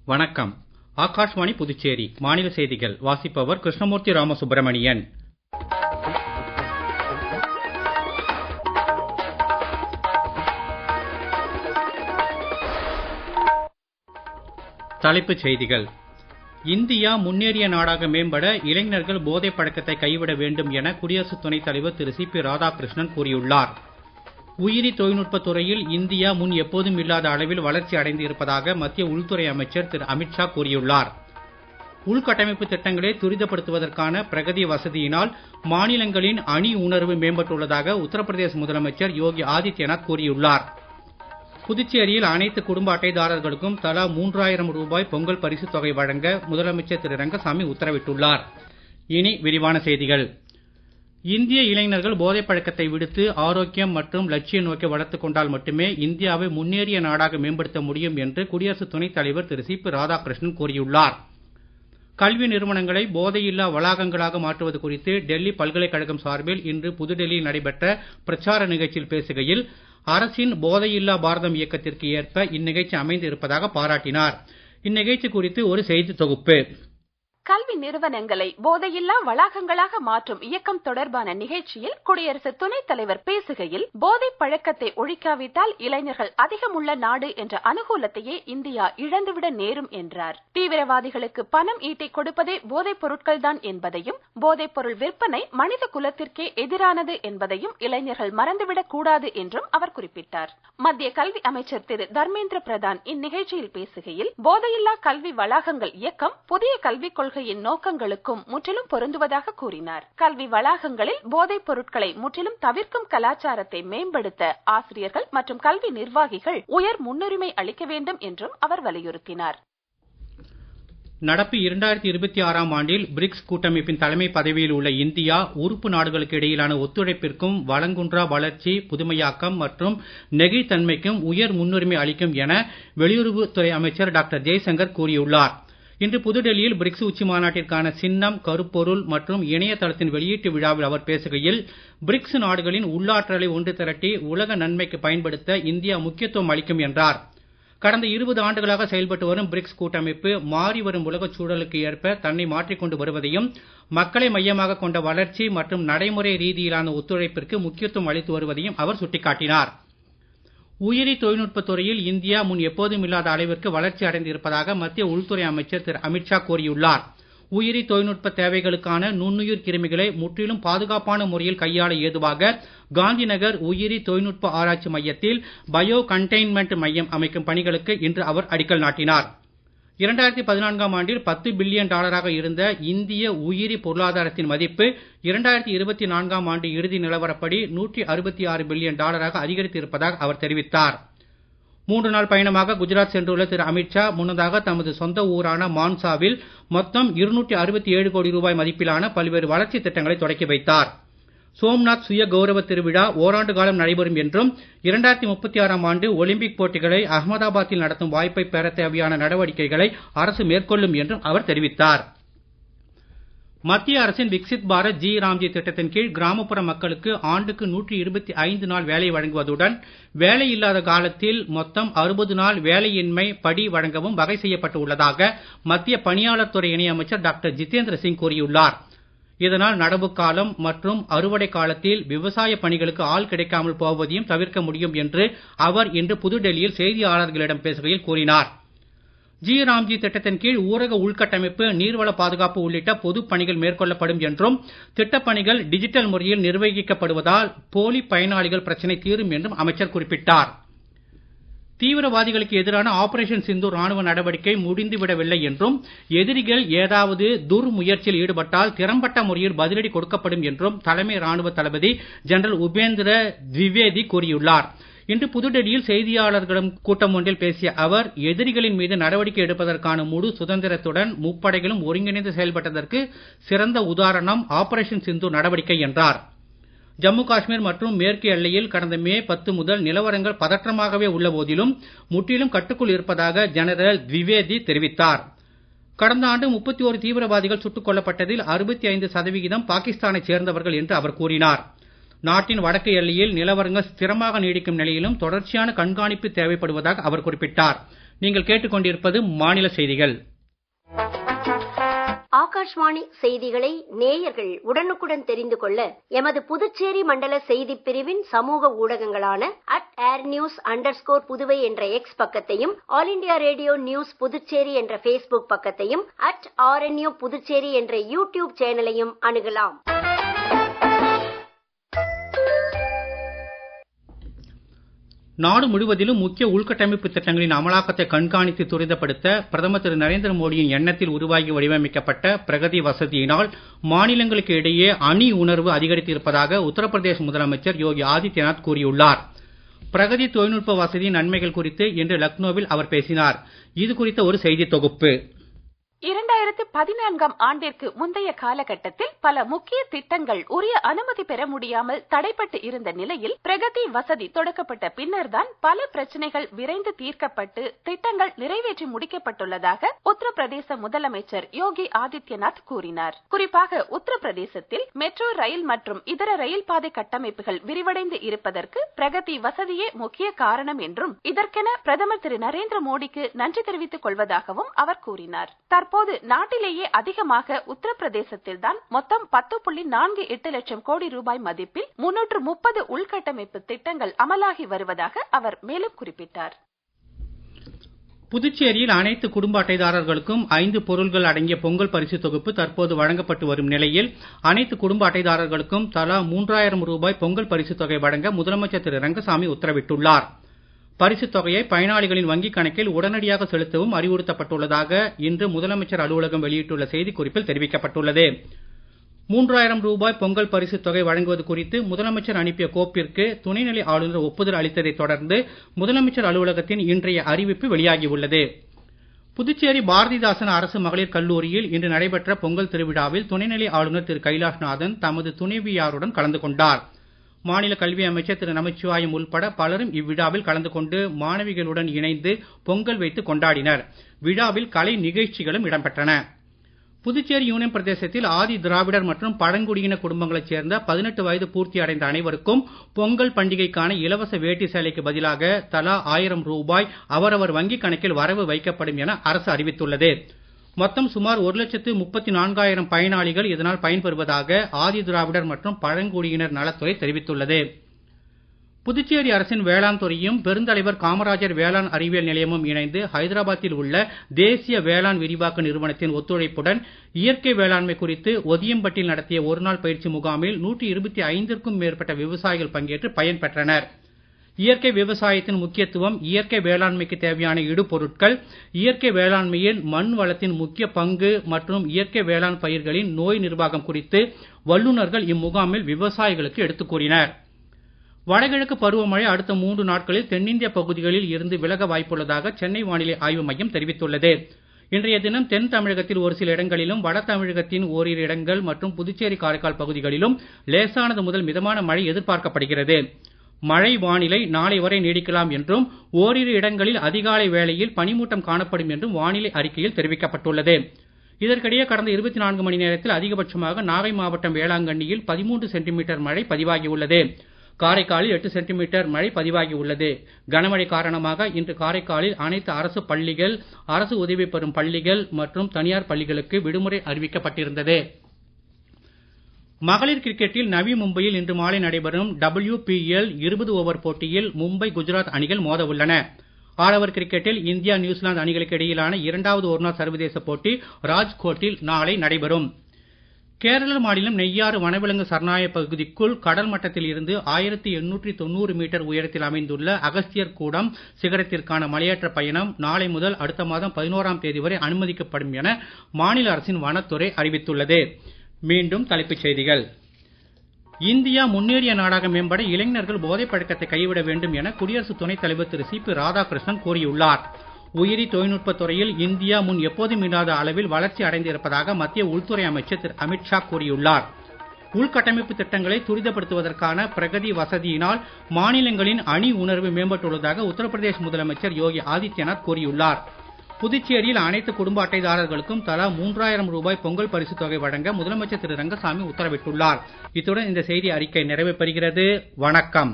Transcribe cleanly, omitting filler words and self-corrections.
வணக்கம். ஆகாஷ்வாணி புதுச்சேரி மாநில செய்திகள் வாசிப்பவர் கிருஷ்ணமூர்த்தி ராமசுப்ரமணியன். தலைப்புச் செய்திகள். இந்தியா முன்னேறிய நாடாக மேம்பட இளைஞர்கள் போதைப் பழக்கத்தை கைவிட வேண்டும் என குடியரசு துணைத் தலைவர் திரு சி.பி. ராதாகிருஷ்ணன் கூறியுள்ளார். உயிரி தொழில்நுட்பத் துறையில் இந்தியா முன் எப்போதும் இல்லாத அளவில் வளர்ச்சி அடைந்து இருப்பதாக மத்திய உள்துறை அமைச்சர் திரு அமித்ஷா கூறியுள்ளார். உள்கட்டமைப்பு திட்டங்களை துரிதப்படுத்துவதற்கான பிரகதி வசதியினால் மாநிலங்களின் அணி உணர்வு மேம்பட்டுள்ளதாக உத்தரப்பிரதேச முதலமைச்சர் யோகி ஆதித்யநாத் கூறியுள்ளார். புதுச்சேரியில் அனைத்து குடும்ப அட்டைதாரர்களுக்கும் தலா 3000 ரூபாய் பொங்கல் பரிசுத் தொகை வழங்க முதலமைச்சர் திரு ரங்கசாமி உத்தரவிட்டுள்ளார். இனி விரிவான செய்திகள். இந்திய இளைஞர்கள் போதைப் பழக்கத்தை விடுத்து ஆரோக்கியம் மற்றும் லட்சிய நோக்கை வளர்த்துக் கொண்டால் மட்டுமே இந்தியாவை முன்னேறிய நாடாக மேம்படுத்த முடியும் என்று குடியரசு துணைத் தலைவர் திரு சி.பி. ராதாகிருஷ்ணன் கூறியுள்ளார். கல்வி நிறுவனங்களை போதையில்லா வளாகங்களாக மாற்றுவது குறித்து டெல்லி பல்கலைக்கழகம் சார்பில் இன்று புதுடெல்லியில் நடைபெற்ற பிரச்சார நிகழ்ச்சியில் பேசுகையில், அரசின் போதையில்லா பாரதம் இயக்கத்திற்கு ஏற்ப இந்நிகழ்ச்சி அமைந்து இருப்பதாக பாராட்டினார். இந்நிகழ்ச்சி குறித்து ஒரு செய்தி தொகுப்பு. கல்வி நிறுவனங்களை போதையில்லா வளாகங்களாக மாற்றும் இயக்கம் தொடர்பான நிகழ்ச்சியில் குடியரசு துணைத் தலைவர் பேசுகையில், போதை பழக்கத்தை ஒழிக்காவிட்டால் இளைஞர்கள் அதிகமுள்ள நாடு என்ற அனுகூலத்தையே இந்தியா இழந்துவிட நேரும் என்றார். தீவிரவாதிகளுக்கு பணம் ஈட்டி கொடுப்பதே போதைப் பொருட்கள் தான் என்பதையும், போதைப் பொருள் விற்பனை மனித குலத்திற்கே எதிரானது என்பதையும் இளைஞர்கள் மறந்துவிடக் கூடாது என்றும் அவர் குறிப்பிட்டார். மத்திய கல்வி அமைச்சர் திரு தர்மேந்திர பிரதான் இந்நிகழ்ச்சியில் பேசுகையில், போதையில்லா கல்வி வளாகங்கள் இயக்கம் புதிய கல்விக் கொள்கை நோக்கங்களுக்கும் முற்றிலும் பொருந்துவதாக கூறினார். கல்வி வளாகங்களில் போதைப் பொருட்களை முற்றிலும் தவிர்க்கும் கலாச்சாரத்தை மேம்படுத்த ஆசிரியர்கள் மற்றும் கல்வி நிர்வாகிகள் உயர் முன்னுரிமை அளிக்க வேண்டும் என்றும் அவர் வலியுறுத்தினார். நடப்பு 2026ஆம் ஆண்டில் பிரிக்ஸ் கூட்டமைப்பின் தலைமை பதவியில் உள்ள இந்தியா உறுப்பு நாடுகளுக்கு இடையிலான ஒத்துழைப்பிற்கும் வளங்குன்றா வளர்ச்சி, புதுமையாக்கம் மற்றும் நெகிழ்த்தன்மைக்கும் உயர் முன்னுரிமை அளிக்கும் என வெளியுறவுத்துறை அமைச்சர் டாக்டர் ஜெய்சங்கர் கூறியுள்ளார். இன்று புதுடெல்லியில் பிரிக்ஸ் உச்சி மாநாட்டிற்கான சின்னம், கருப்பொருள் மற்றும் இணையதளத்தின் வெளியீட்டு விழாவில் அவர் பேசுகையில், பிரிக்ஸ் நாடுகளின் உள்ளாற்றலை ஒன்று திரட்டி உலக நன்மைக்கு பயன்படுத்த இந்தியா முக்கியத்துவம் அளிக்கும் என்றார். கடந்த 20 ஆண்டுகளாக செயல்பட்டு வரும் பிரிக்ஸ் கூட்டமைப்பு மாறி வரும் உலகச் சூழலுக்கு ஏற்ப தன்னை மாற்றிக்கொண்டு வருவதையும், மக்களை மையமாக கொண்ட வளர்ச்சி மற்றும் நடைமுறை ரீதியிலான ஒத்துழைப்பிற்கு முக்கியத்துவம் அளித்து வருவதையும் அவர் சுட்டிக்காட்டினார். உயிரி தொழில்நுட்பத் துறையில் இந்தியா முன் எப்போதும் இல்லாத அளவிற்கு வளர்ச்சி அடைந்து இருப்பதாக மத்திய உள்துறை அமைச்சர் திரு அமித்ஷா கூறியுள்ளார். உயிரி தொழில்நுட்ப தேவைகளுக்கான நுண்ணுயிர் கிருமிகளை முற்றிலும் பாதுகாப்பான முறையில் கையாள ஏதுவாக காந்திநகர் உயிரி தொழில்நுட்ப ஆராய்ச்சி மையத்தில் பயோ கண்டெய்ன்மென்ட் மையம் அமைக்கும் பணிகளுக்கு இன்று அவர் அடிக்கல் நாட்டினார். 2014ஆம் ஆண்டில் $10 பில்லியன் இருந்த இந்திய உயிரி பொருளாதாரத்தின் மதிப்பு 2024ஆம் ஆண்டு இறுதி நிலவரப்படி $166 பில்லியன் அதிகரித்து இருப்பதாக அவர் தெரிவித்தார். 3 நாள் பயணமாக குஜராத் சென்றுள்ள திரு அமித்ஷா முன்னதாக தமது சொந்த ஊரான மான்சாவில் மொத்தம் 267 கோடி ரூபாய் மதிப்பிலான பல்வேறு வளர்ச்சி திட்டங்களை தொடக்கி வைத்தார். சோம்நாத் சுய கௌரவ திருவிழா ஓராண்டு காலம் நடைபெறும் என்றும் 2036ஆம் ஆண்டு ஒலிம்பிக் போட்டிகளை அகமதாபாத்தில் நடத்தும் வாய்ப்பை பெற தேவையான நடவடிக்கைகளை அரசு மேற்கொள்ளும் என்றும் அவர் தெரிவித்தார். மத்திய அரசின் விக்சித் பாரத் ஜி ராம்ஜி திட்டத்தின் கீழ் கிராமப்புற மக்களுக்கு ஆண்டுக்கு 125 நாள் வேலை வழங்குவதுடன் வேலை இல்லாத காலத்தில் மொத்தம் 60 நாள் வேலையின்மை படி வழங்கவும் வகை செய்யப்பட்டு உள்ளதாக மத்திய பணியாளர் துறை இணை அமைச்சர் டாக்டர் ஜிதேந்திர சிங் கூறியுள்ளார். இதனால் நடவு காலம் மற்றும் அறுவடை காலத்தில் விவசாய பணிகளுக்கு ஆள் கிடைக்காமல் போவதையும் தவிர்க்க முடியும் என்று அவர் இன்று புதுடெல்லியில் செய்தியாளர்களிடம் பேசுகையில் கூறினார். ஜி ராம்ஜி திட்டத்தின் கீழ் ஊரக உள்கட்டமைப்பு, நீர்வள பாதுகாப்பு உள்ளிட்ட பொதுப் பணிகள் மேற்கொள்ளப்படும் என்றும், திட்டப் பணிகள் டிஜிட்டல் முறையில் நிர்வகிக்கப்படுவதால் போலி பயனாளிகள் பிரச்சனை தீரும் என்றும் அமைச்சர் குறிப்பிட்டார். தீவிரவாதிகளுக்கு எதிரான ஆபரேஷன் சிந்தூர் ராணுவ நடவடிக்கை முடிந்துவிடவில்லை என்றும், எதிரிகள் ஏதாவது துர்முயற்சியில் ஈடுபட்டால் திறம்பட்ட முறையில் பதிலடி கொடுக்கப்படும் என்றும் தலைமை ராணுவ தளபதி ஜெனரல் உபேந்திர திவேதி கூறியுள்ளார். இன்று புதுடெல்லியில் செய்தியாளர்களிடம் கூட்டம் ஒன்றில் பேசிய அவர், எதிரிகளின் மீது நடவடிக்கை எடுப்பதற்கான முழு சுதந்திரத்துடன் முப்படைகளும் ஒருங்கிணைந்து செயல்பட்டதற்கு சிறந்த உதாரணம் ஆபரேஷன் சிந்தூர் நடவடிக்கை என்றார். ஜம்மு காஷ்மீர் மற்றும் மேற்கு எல்லையில் கடந்த மே 10 முதல் நிலவரங்கள் பதற்றமாகவே உள்ள போதிலும் முற்றிலும் கட்டுக்குள் இருப்பதாக ஜெனரல் திவேதி தெரிவித்தார். கடந்த ஆண்டு 31 தீவிரவாதிகள் சுட்டுக் கொல்லப்பட்டதில் 65% பாகிஸ்தானைச் சேர்ந்தவர்கள் என்று அவர் கூறினார். நாட்டின் வடக்கு எல்லையில் நிலவரங்கள் ஸ்திரமாக நீடிக்கும் நிலையிலும் தொடர்ச்சியான கண்காணிப்பு தேவைப்படுவதாக அவர் குறிப்பிட்டார். நீங்கள் கேட்டுக்கொண்டிருப்பது மாநில செய்திகள். ஆகாஷ்வாணி செய்திகளை நேயர்கள் உடனுக்குடன் தெரிந்து கொள்ள எமது புதுச்சேரி மண்டல செய்திப் பிரிவின் சமூக ஊடகங்களான @airnews_புதுவை என்ற எக்ஸ் பக்கத்தையும், all India radio news Puducherry என்ற ஃபேஸ்புக் பக்கத்தையும், @RNU புதுச்சேரி என்ற யூடியூப் சேனலையும் அணுகலாம். நாடு முழுவதிலும் முக்கிய உள்கட்டமைப்பு திட்டங்களின் அமலாக்கத்தை கண்காணித்து துரிதப்படுத்த பிரதமர் திரு நரேந்திர மோடியின் எண்ணத்தில் உருவாகி வடிவமைக்கப்பட்ட பிரகதி வசதியினால் மாநிலங்களுக்கு இடையே அணி உணர்வு அதிகரித்திருப்பதாக உத்தரப்பிரதேச முதலமைச்சர் யோகி ஆதித்யநாத் கூறியுள்ளார். பிரகதி தொழில்நுட்ப வசதியின் நன்மைகள் குறித்து இன்று லக்னோவில் அவர் பேசினார். இது குறித்த ஒரு செய்தி தொகுப்பு. 2014ஆம் ஆண்டிற்கு முந்தைய காலகட்டத்தில் பல முக்கிய திட்டங்கள் உரிய அனுமதி பெற முடியாமல் தடைப்பட்டு இருந்த நிலையில் பிரகதி வசதி தொடக்கப்பட்ட பின்னர்தான் பல பிரச்சனைகள் விரைந்து தீர்க்கப்பட்டு திட்டங்கள் நிறைவேற்றி முடிக்கப்பட்டுள்ளதாக உத்தரப்பிரதேச முதலமைச்சர் யோகி ஆதித்யநாத் கூறினார். குறிப்பாக உத்தரப்பிரதேசத்தில் மெட்ரோ ரயில் மற்றும் இதர ரயில் பாதை கட்டமைப்புகள் விரிவடைந்து இருப்பதற்கு பிரகதி வசதியே முக்கிய காரணம் என்றும் இதற்கென பிரதமர் திரு நரேந்திர மோடிக்கு நன்றி தெரிவித்துக் கொள்வதாகவும் அவர் கூறினார். தற்போது நாட்டிலேயே அதிகமாக உத்தரப்பிரதேசத்தில் தான் மொத்தம் 10.48 லட்சம் கோடி ரூபாய் மதிப்பில் 330 உள்கட்டமைப்பு திட்டங்கள் அமலாகி வருவதாக அவர் மேலும் குறிப்பிட்டார். புதுச்சேரியில் அனைத்து குடும்ப அட்டைதாரர்களுக்கும் 5 பொருள்கள் அடங்கிய பொங்கல் பரிசு தொகுப்பு தற்போது வழங்கப்பட்டு வரும் நிலையில் அனைத்து குடும்ப அட்டைதாரர்களுக்கும் தலா 3000 ரூபாய் பொங்கல் பரிசு தொகை வழங்க முதலமைச்சர் திரு ரங்கசாமி உத்தரவிட்டுள்ளார். பரிசுத் தொகையை பயனாளிகளின் வங்கிக் கணக்கில் உடனடியாக செலுத்தவும் அறிவுறுத்தப்பட்டுள்ளதாக இன்று முதலமைச்சர் அலுவலகம் வெளியிட்டுள்ள செய்திக்குறிப்பில் தெரிவிக்கப்பட்டுள்ளது. 3000 ரூபாய் பொங்கல் பரிசுத் தொகை வழங்குவது குறித்து முதலமைச்சர் அனுப்பிய கோப்பிற்கு துணைநிலை ஆளுநர் ஒப்புதல் அளித்ததைத் தொடர்ந்து முதலமைச்சர் அலுவலகத்தின் இன்றைய அறிவிப்பு வெளியாகியுள்ளது. புதுச்சேரி பாரதிதாசன் அரசு மகளிர் கல்லூரியில் இன்று நடைபெற்ற பொங்கல் திருவிழாவில் துணைநிலை ஆளுநர் திரு கைலாஷ்நாதன் தமது துணைவியாருடன் கலந்து கொண்டார். மாநில கல்வி அமைச்சர் திரு நமச்சிவாயம் உள்பட பலரும் இவ்விழாவில் கலந்து கொண்டு மாணவிகளுடன் இணைந்து பொங்கல் வைத்து கொண்டாடினர். விழாவில் கலை நிகழ்ச்சிகளும் இடம்பெற்றன. புதுச்சேரி யூனியன் பிரதேசத்தில் ஆதி திராவிடர் மற்றும் பழங்குடியின குடும்பங்களைச் சேர்ந்த 18 வயது பூர்த்தி அடைந்த அனைவருக்கும் பொங்கல் பண்டிகைக்கான இலவச வேட்டி சேலைக்கு பதிலாக தலா 1000 ரூபாய் அவரவர் வங்கிக் கணக்கில் வரவு வைக்கப்படும் என அரசு அறிவித்துள்ளது. மொத்தம் சுமார் 1,34,000 பயனாளிகள் இதனால் பயன்பெறுவதாக ஆதி திராவிடர் மற்றும் பழங்குடியினர் நலத்துறை தெரிவித்துள்ளது. புதுச்சேரி அரசின் வேளாண் துறையும் பெருந்தலைவர் காமராஜர் வேளாண் அறிவியல் நிலையமும் இணைந்து ஹைதராபாத்தில் உள்ள தேசிய வேளாண் விரிவாக்க நிறுவனத்தின் ஒத்துழைப்புடன் இயற்கை வேளாண்மை குறித்து ஒதியம்பட்டில் நடத்திய ஒருநாள் பயிற்சி முகாமில் 125க்கும் மேற்பட்ட விவசாயிகள் பங்கேற்று பயன்பெற்றனர். இயற்கை விவசாயத்தின் முக்கியத்துவம், இயற்கை வேளாண்மைக்கு தேவையான இடுபொருட்கள், இயற்கை வேளாண்மையில் மண் வளத்தின் முக்கிய பங்கு மற்றும் இயற்கை வேளாண் பயிர்களின் நோய் நிர்வாகம் குறித்து வல்லுநர்கள் இம்முகாமில் விவசாயிகளுக்கு எடுத்துக் கூறினர். வடகிழக்கு பருவமழை அடுத்த 3 நாட்களில் தென்னிந்திய பகுதிகளில் இருந்து விலக வாய்ப்புள்ளதாக சென்னை வானிலை ஆய்வு மையம் தெரிவித்துள்ளது. இன்றைய தினம் தென் தமிழகத்தில் ஒரு சில இடங்களிலும், வட தமிழகத்தின் ஓரிரு இடங்கள் மற்றும் புதுச்சேரி காரைக்கால் பகுதிகளிலும் லேசானது முதல் மிதமான மழை எதிர்பார்க்கப்படுகிறது. மழை வானிலை நாளை வரை நீடிக்கலாம் என்றும் ஓரிரு இடங்களில் அதிகாலை வேளையில் பனிமூட்டம் காணப்படும் என்றும் வானிலை அறிக்கையில் தெரிவிக்கப்பட்டுள்ளது. இதற்கிடையே கடந்த 24 மணி நேரத்தில் அதிகபட்சமாக நாகை மாவட்டம் வேளாங்கண்ணியில் 13 சென்டிமீட்டர் மழை பதிவாகியுள்ளது. காரைக்காலில் 8 சென்டிமீட்டர் மழை பதிவாகியுள்ளது. கனமழை காரணமாக இன்று காரைக்காலில் அனைத்து அரசு பள்ளிகள், அரசு உதவி பெறும் பள்ளிகள் மற்றும் தனியார் பள்ளிகளுக்கு விடுமுறை அறிவிக்கப்பட்டிருந்தது. மகளிர் கிரிக்கெட்டில் நவி மும்பையில் இன்று மாலை நடைபெறும் WPL 20 ஓவர் போட்டியில் மும்பை குஜராத் அணிகள் மோத உள்ளன. ஆடவர் கிரிக்கெட்டில் இந்தியா நியூசிலாந்து அணிகளுக்கு இடையிலான 2வது ஒருநாள் சர்வதேச போட்டி ராஜ்கோட்டில் நாளை நடைபெறும். கேரள மாநிலம் நெய்யாறு வனவிலங்கு சரணாலய பகுதிக்குள் கடல் மட்டத்தில் இருந்து 1890 மீட்டர் உயரத்தில் அமைந்துள்ள அகஸ்தியர் கூடம் சிகரத்திற்கான மலையேற்ற பயணம் நாளை முதல் அடுத்த மாதம் 11ஆம் தேதி வரை அனுமதிக்கப்படும் என மாநில அரசின் வனத்துறை அறிவித்துள்ளது. மீண்டும் தலைப்புச் செய்திகள். இந்தியா முன்னேறிய நாடாக மேம்பட இளைஞர்கள் போதைப் பழக்கத்தை கைவிட வேண்டும் என குடியரசு துணைத் தலைவர் திரு CP ராதாகிருஷ்ணன் கூறியுள்ளார். உயிரி தொழில்நுட்பத் துறையில் இந்தியா முன் எப்போதும் இல்லாத அளவில் வளர்ச்சி அடைந்திருப்பதாக மத்திய உள்துறை அமைச்சர் திரு அமித்ஷா கூறியுள்ளார். உள்கட்டமைப்பு திட்டங்களை துரிதப்படுத்துவதற்கான பிரகதி வசதியினால் மாநிலங்களின் அணி உணர்வு மேம்பட்டுள்ளதாக உத்தரப்பிரதேச முதலமைச்சர் யோகி ஆதித்யநாத் கூறியுள்ளார். புதுச்சேரியில் அனைத்து குடும்ப அட்டைதாரர்களுக்கும் தலா 3000 ரூபாய் பொங்கல் பரிசுத் தொகை வழங்க முதலமைச்சர் திரு ரங்கசாமி உத்தரவிட்டுள்ளார். இத்துடன் இந்த செய்தி அறிக்கை நிறைவு பெறுகிறது. வணக்கம்.